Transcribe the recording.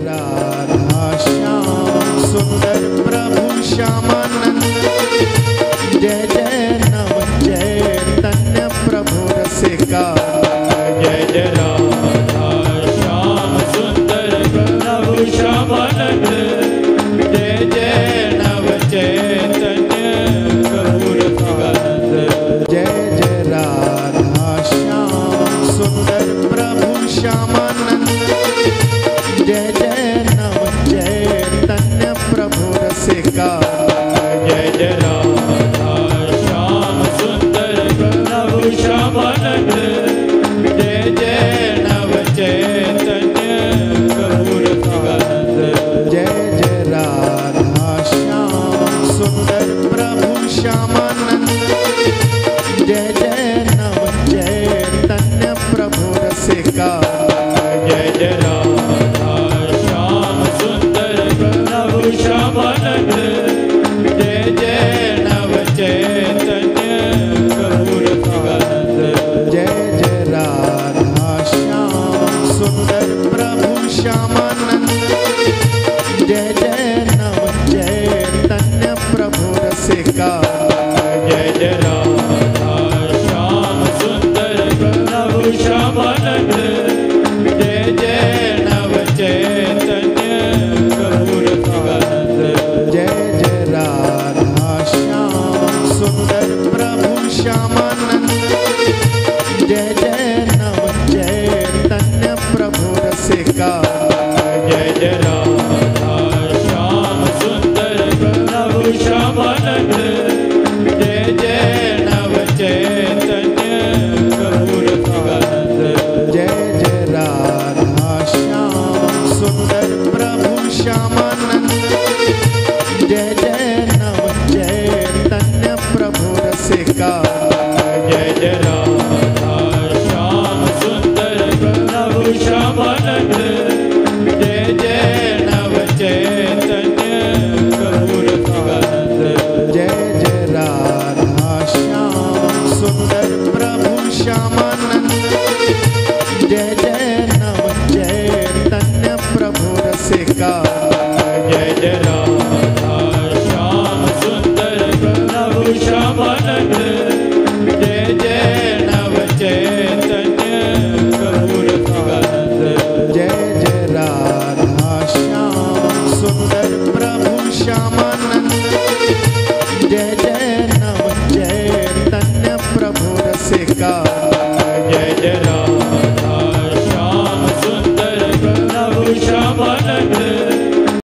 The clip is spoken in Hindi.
राधा श्याम सुंदर प्रभु श्यामानंद। जय जय नव चैतन्य प्रभु रसिका। जय जय राधा श्याम सुंदर प्रभु श्यामानंद। जय जय नव चैतन्य प्रभु रसिकानंद। जय जय राधा श्याम सुंदर प्रभु श्यामानंद। जय जय नव चैतन्य प्रभु रसिका। जय जय राधा श्याम सुंदर प्रभु श्यामानंद। जय जय नव चैतन्य प्रभु रसिकानंद। जय जय राधा श्याम सुंदर प्रभु श्यामानंद। जय जय नव चैतन्य प्रभु रसिका। जय जय राधा श्याम सुंदर प्रभु श्यामानंद। जय जय नव चैतन्य प्रभु रसिकानंद। जय जय राधा श्याम सुंदर प्रभु श्यामानंद। जय जय नव चैतन्य प्रभु रसिका। जय जय राधा श्याम सुंदर प्रभु श्यामानंद। जय जय नव चैतन्य प्रभु रसिकानंद। जय जय राधा श्याम सुंदर प्रभु श्यामानंद। जय जय नव चैतन्य प्रभु रसिका। जय जय राधा श्याम सुंदर प्रभु श्यामानंद। जय जय नव चैतन्य प्रभु रसिकानंद। जय जय राधा श्याम सुंदर प्रभु श्यामानंद। जय जय नव चैतन्य प्रभु रसिका। जय जय राधा श्याम सुंदर प्रभु श्यामानंद। जय जय नव चैतन्य प्रभु रसिकानंद। जय जय राधा श्याम सुंदर प्रभु श्यामानंद। जय जय नव चैतन्य प्रभु रसिका। जय जय राधा श्याम सुंदर प्रभु श्यामानंद। जय जय नव चैतन्य प्रभु रसिकानंद। जय जय राधा श्याम सुंदर प्रभु श्यामानंद। जय जय नव चैतन्य प्रभु रसिका। जय जय राधा श्याम सुंदर प्रभु श्यामानंद।